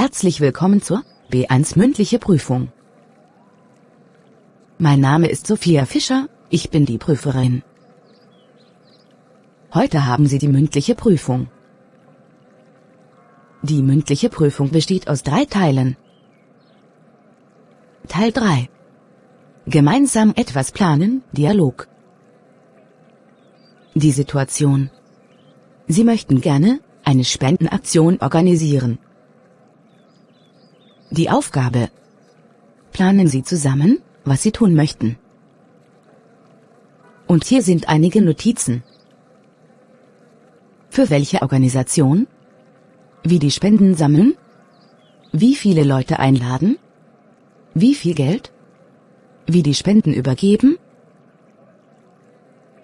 Herzlich willkommen zur B1 mündliche Prüfung. Mein Name ist Sophia Fischer, ich bin die Prüferin. Heute haben Sie die mündliche Prüfung. Die mündliche Prüfung besteht aus 3 Teilen. Teil 3. Gemeinsam etwas planen, Dialog. Die Situation. Sie möchten gerne eine Spendenaktion organisieren. Die Aufgabe. Planen Sie zusammen, was Sie tun möchten. Und hier sind einige Notizen. Für welche Organisation? Wie die Spenden sammeln? Wie viele Leute einladen? Wie viel Geld? Wie die Spenden übergeben?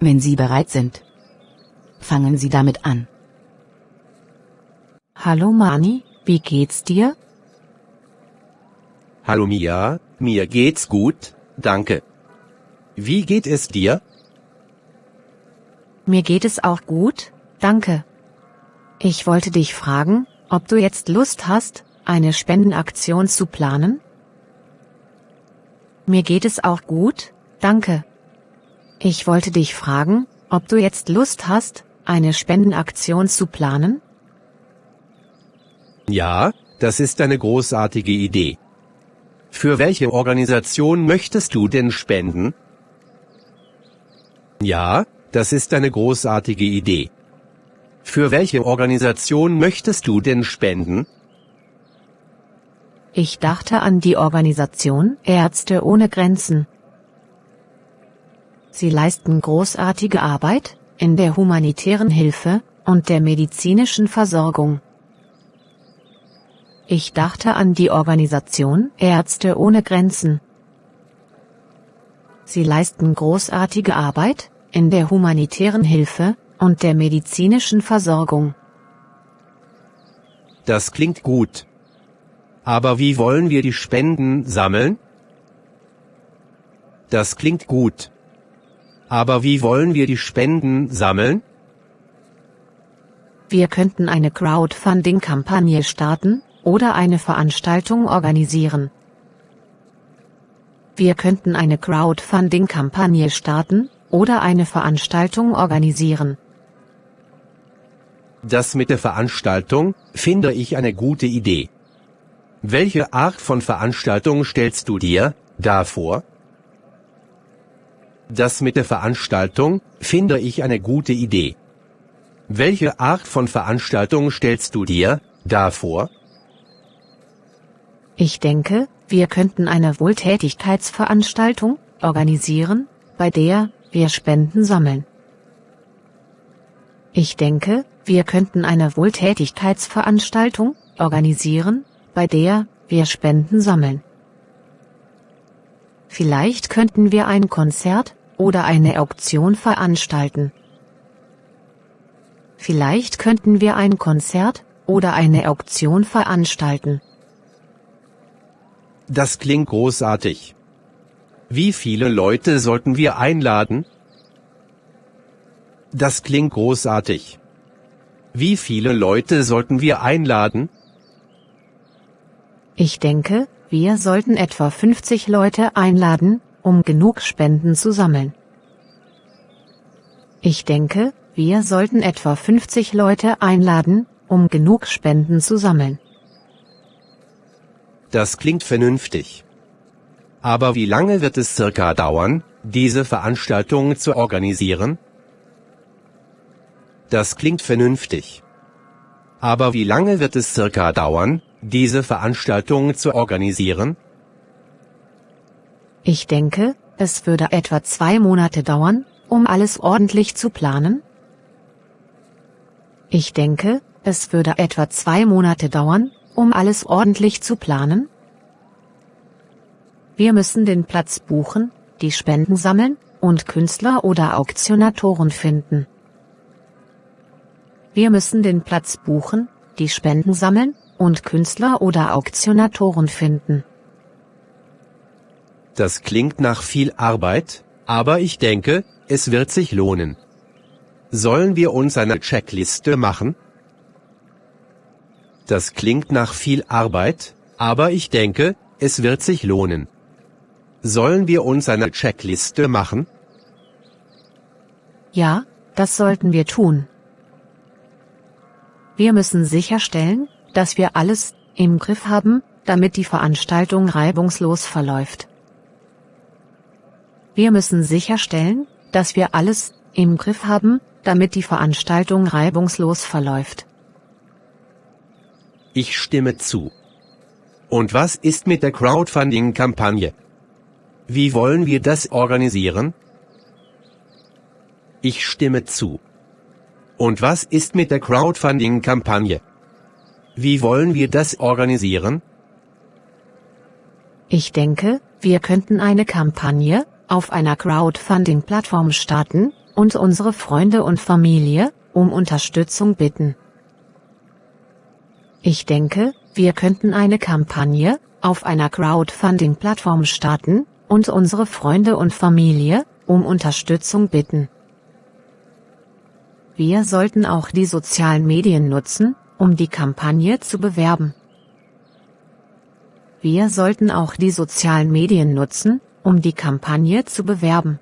Wenn Sie bereit sind, fangen Sie damit an. Hallo Mani, wie geht's dir? Hallo Mia, mir geht's gut, danke. Wie geht es dir? Mir geht es auch gut, danke. Ich wollte dich fragen, ob du jetzt Lust hast, eine Spendenaktion zu planen? Mir geht es auch gut, danke. Ich wollte dich fragen, ob du jetzt Lust hast, eine Spendenaktion zu planen? Ja, das ist eine großartige Idee. Für welche Organisation möchtest du denn spenden? Ja, das ist eine großartige Idee. Für welche Organisation möchtest du denn spenden? Ich dachte an die Organisation Ärzte ohne Grenzen. Sie leisten großartige Arbeit in der humanitären Hilfe und der medizinischen Versorgung. Ich dachte an die Organisation Ärzte ohne Grenzen. Sie leisten großartige Arbeit in der humanitären Hilfe und der medizinischen Versorgung. Das klingt gut. Aber wie wollen wir die Spenden sammeln? Das klingt gut. Aber wie wollen wir die Spenden sammeln? Wir könnten eine Crowdfunding-Kampagne starten oder eine Veranstaltung organisieren. Wir könnten eine Crowdfunding-Kampagne starten oder eine Veranstaltung organisieren. Das mit der Veranstaltung finde ich eine gute Idee. Welche Art von Veranstaltung stellst du dir da vor? Das mit der Veranstaltung finde ich eine gute Idee. Welche Art von Veranstaltung stellst du dir da vor? Ich denke, wir könnten eine Wohltätigkeitsveranstaltung organisieren, bei der wir Spenden sammeln. Ich denke, wir könnten eine Wohltätigkeitsveranstaltung organisieren, bei der wir Spenden sammeln. Vielleicht könnten wir ein Konzert oder eine Auktion veranstalten. Vielleicht könnten wir ein Konzert oder eine Auktion veranstalten. Das klingt großartig. Wie viele Leute sollten wir einladen? Das klingt großartig. Wie viele Leute sollten wir einladen? Ich denke, wir sollten etwa 50 Leute einladen, um genug Spenden zu sammeln. Ich denke, wir sollten etwa 50 Leute einladen, um genug Spenden zu sammeln. Das klingt vernünftig. Aber wie lange wird es circa dauern, diese Veranstaltung zu organisieren? Das klingt vernünftig. Aber wie lange wird es circa dauern, diese Veranstaltung zu organisieren? Ich denke, es würde etwa 2 Monate dauern, um alles ordentlich zu planen. Ich denke, es würde etwa 2 Monate dauern, um alles ordentlich zu planen. Wir müssen den Platz buchen, die Spenden sammeln und Künstler oder Auktionatoren finden. Wir müssen den Platz buchen, die Spenden sammeln und Künstler oder Auktionatoren finden. Das klingt nach viel Arbeit, aber ich denke, es wird sich lohnen. Sollen wir uns eine Checkliste machen? Das klingt nach viel Arbeit, aber ich denke, es wird sich lohnen. Sollen wir uns eine Checkliste machen? Ja, das sollten wir tun. Wir müssen sicherstellen, dass wir alles im Griff haben, damit die Veranstaltung reibungslos verläuft. Wir müssen sicherstellen, dass wir alles im Griff haben, damit die Veranstaltung reibungslos verläuft. Ich stimme zu. Und was ist mit der Crowdfunding-Kampagne? Wie wollen wir das organisieren? Ich stimme zu. Und was ist mit der Crowdfunding-Kampagne? Wie wollen wir das organisieren? Ich denke, wir könnten eine Kampagne auf einer Crowdfunding-Plattform starten und unsere Freunde und Familie um Unterstützung bitten. Ich denke, wir könnten eine Kampagne auf einer Crowdfunding-Plattform starten und unsere Freunde und Familie um Unterstützung bitten. Wir sollten auch die sozialen Medien nutzen, um die Kampagne zu bewerben. Wir sollten auch die sozialen Medien nutzen, um die Kampagne zu bewerben.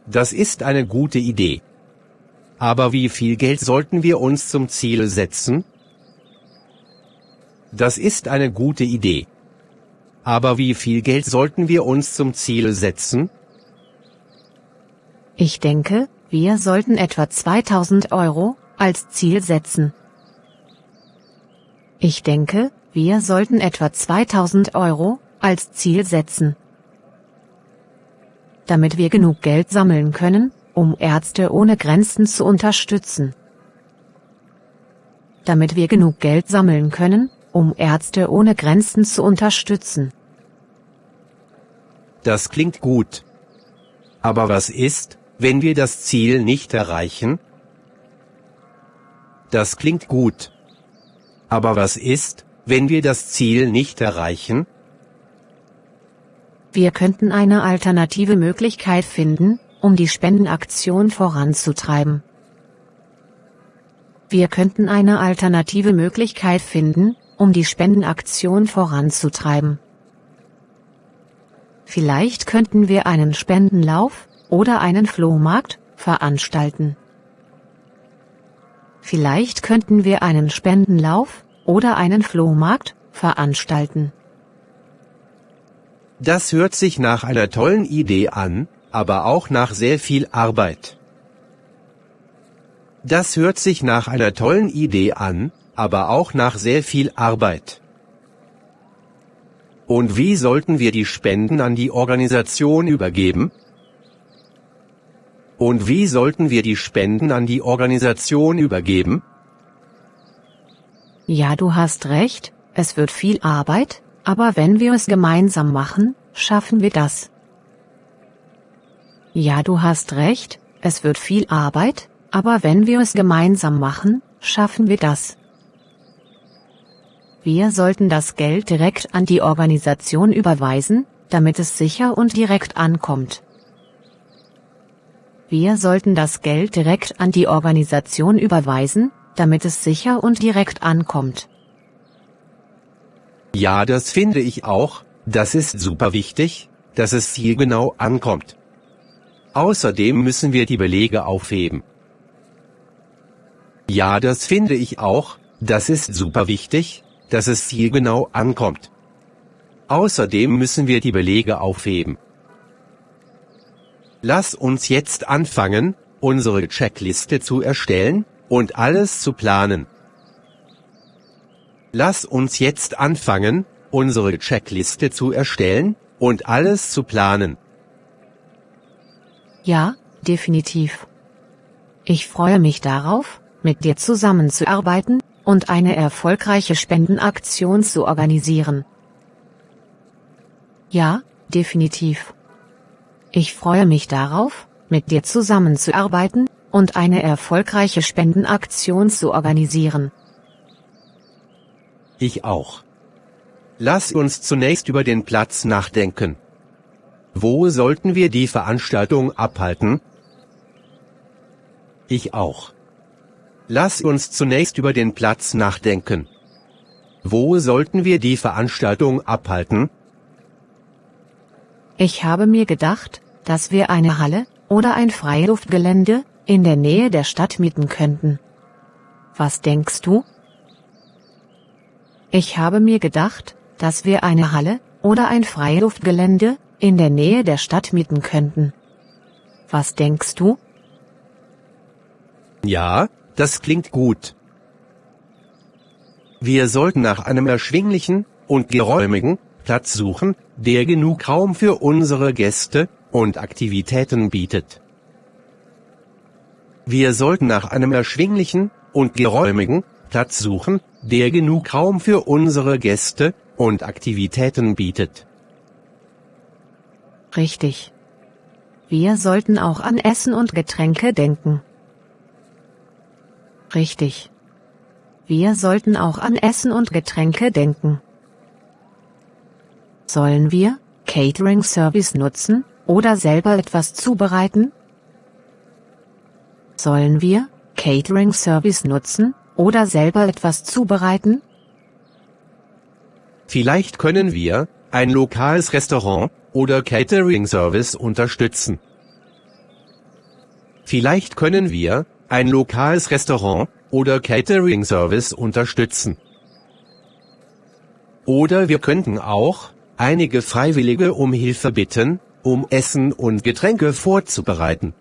Das ist eine gute Idee. Aber wie viel Geld sollten wir uns zum Ziel setzen? Das ist eine gute Idee. Aber wie viel Geld sollten wir uns zum Ziel setzen? Ich denke, wir sollten etwa 2000 € als Ziel setzen. Ich denke, wir sollten etwa 2000 € als Ziel setzen. Damit wir genug Geld sammeln können, um Ärzte ohne Grenzen zu unterstützen. Damit wir genug Geld sammeln können, um Ärzte ohne Grenzen zu unterstützen. Das klingt gut. Aber was ist, wenn wir das Ziel nicht erreichen? Das klingt gut. Aber was ist, wenn wir das Ziel nicht erreichen? Wir könnten eine alternative Möglichkeit finden, um die Spendenaktion voranzutreiben. Wir könnten eine alternative Möglichkeit finden, um die Spendenaktion voranzutreiben. Vielleicht könnten wir einen Spendenlauf oder einen Flohmarkt veranstalten. Vielleicht könnten wir einen Spendenlauf oder einen Flohmarkt veranstalten. Das hört sich nach einer tollen Idee an, aber auch nach sehr viel Arbeit. Das hört sich nach einer tollen Idee an, aber auch nach sehr viel Arbeit. Und wie sollten wir die Spenden an die Organisation übergeben? Und wie sollten wir die Spenden an die Organisation übergeben? Ja, du hast recht, es wird viel Arbeit, aber wenn wir es gemeinsam machen, schaffen wir das. Ja, du hast recht, es wird viel Arbeit, aber wenn wir es gemeinsam machen, schaffen wir das. Wir sollten das Geld direkt an die Organisation überweisen, damit es sicher und direkt ankommt. Wir sollten das Geld direkt an die Organisation überweisen, damit es sicher und direkt ankommt. Ja, das finde ich auch, das ist super wichtig, dass es zielgenau ankommt. Außerdem müssen wir die Belege aufheben. Ja, das finde ich auch, das ist super wichtig, dass es zielgenau ankommt. Außerdem müssen wir die Belege aufheben. Lass uns jetzt anfangen, unsere Checkliste zu erstellen und alles zu planen. Lass uns jetzt anfangen, unsere Checkliste zu erstellen und alles zu planen. Ja, definitiv. Ich freue mich darauf, mit dir zusammenzuarbeiten und eine erfolgreiche Spendenaktion zu organisieren. Ja, definitiv. Ich freue mich darauf, mit dir zusammenzuarbeiten und eine erfolgreiche Spendenaktion zu organisieren. Ich auch. Lass uns zunächst über den Platz nachdenken. Wo sollten wir die Veranstaltung abhalten? Ich auch. lass uns zunächst über den Platz nachdenken. Wo sollten wir die Veranstaltung abhalten? Ich habe mir gedacht, dass wir eine Halle oder ein Freiluftgelände in der Nähe der Stadt mieten könnten. Was denkst du? Ich habe mir gedacht, dass wir eine Halle oder ein Freiluftgelände in der Nähe der Stadt mieten könnten. Was denkst du? Ja, das klingt gut. Wir sollten nach einem erschwinglichen und geräumigen Platz suchen, der genug Raum für unsere Gäste und Aktivitäten bietet. Wir sollten nach einem erschwinglichen und geräumigen Platz suchen, der genug Raum für unsere Gäste und Aktivitäten bietet. Richtig. Wir sollten auch an Essen und Getränke denken. Richtig. Wir sollten auch an Essen und Getränke denken. Sollen wir Catering-Service nutzen oder selber etwas zubereiten? Sollen wir Catering-Service nutzen oder selber etwas zubereiten? Vielleicht können wir ein lokales Restaurant oder Catering-Service unterstützen. Vielleicht können wir ein lokales Restaurant oder Catering-Service unterstützen. Oder wir könnten auch einige Freiwillige um Hilfe bitten, um Essen und Getränke vorzubereiten.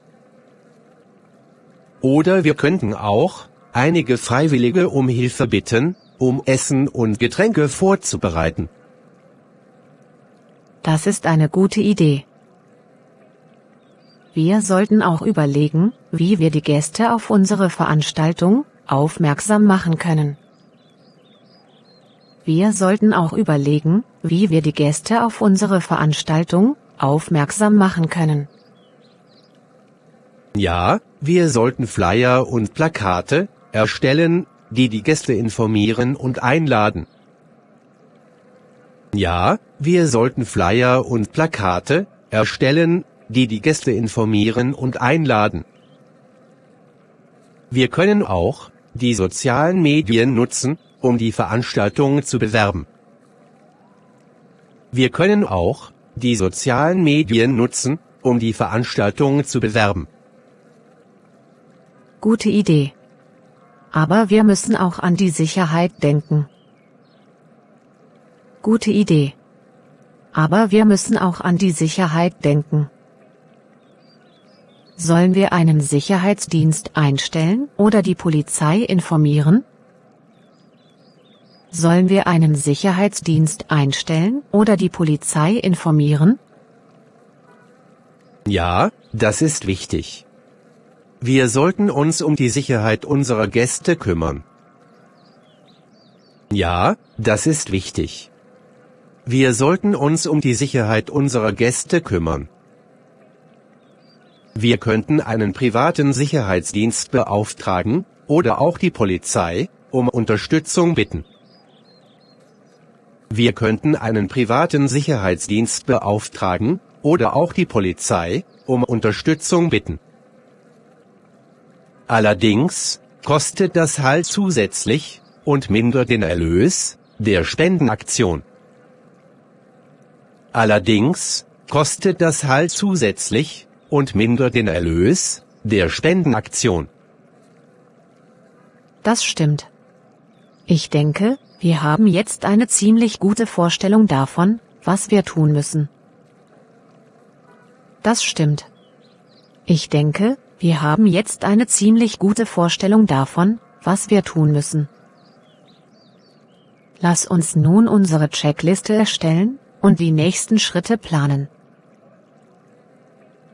Oder wir könnten auch einige Freiwillige um Hilfe bitten, um Essen und Getränke vorzubereiten. Das ist eine gute Idee. Wir sollten auch überlegen, wie wir die Gäste auf unsere Veranstaltung aufmerksam machen können. Wir sollten auch überlegen, wie wir die Gäste auf unsere Veranstaltung aufmerksam machen können. Ja, wir sollten Flyer und Plakate erstellen, die die Gäste informieren und einladen. Ja, wir sollten Flyer und Plakate erstellen, die die Gäste informieren und einladen. Wir können auch die sozialen Medien nutzen, um die Veranstaltung zu bewerben. Wir können auch die sozialen Medien nutzen, um die Veranstaltung zu bewerben. Gute Idee. Aber wir müssen auch an die Sicherheit denken. Gute Idee. Aber wir müssen auch an die Sicherheit denken. Sollen wir einen Sicherheitsdienst einstellen oder die Polizei informieren? Sollen wir einen Sicherheitsdienst einstellen oder die Polizei informieren? Ja, das ist wichtig. Wir sollten uns um die Sicherheit unserer Gäste kümmern. Ja, das ist wichtig. Wir sollten uns um die Sicherheit unserer Gäste kümmern. Wir könnten einen privaten Sicherheitsdienst beauftragen, oder auch die Polizei, um Unterstützung bitten. Wir könnten einen privaten Sicherheitsdienst beauftragen, oder auch die Polizei, um Unterstützung bitten. Allerdings kostet das halt zusätzlich und mindert den Erlös der Spendenaktion. Allerdings kostet das halt zusätzlich und mindert den Erlös der Spendenaktion. Das stimmt. Ich denke, wir haben jetzt eine ziemlich gute Vorstellung davon, was wir tun müssen. Das stimmt. Ich denke, wir haben jetzt eine ziemlich gute Vorstellung davon, was wir tun müssen. Lass uns nun unsere Checkliste erstellen und die nächsten Schritte planen.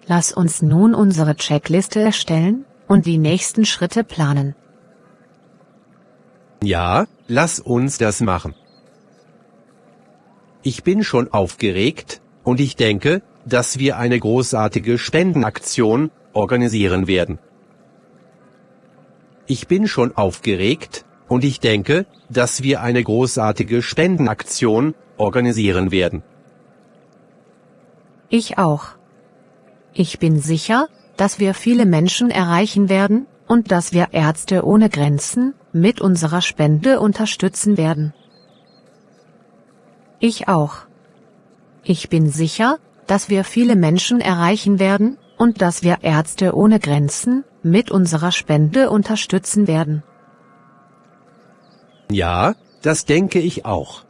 Lass uns nun unsere Checkliste erstellen und die nächsten Schritte planen. Ja, lass uns das machen. Ich bin schon aufgeregt, und ich denke, dass wir eine großartige Spendenaktion organisieren werden. Ich bin schon aufgeregt, und ich denke, dass wir eine großartige Spendenaktion organisieren werden. Ich auch. Ich bin sicher, dass wir viele Menschen erreichen werden, und dass wir Ärzte ohne Grenzen mit unserer Spende unterstützen werden. Ich auch. Ich bin sicher, dass wir viele Menschen erreichen werden und dass wir Ärzte ohne Grenzen mit unserer Spende unterstützen werden. Ja, das denke ich auch.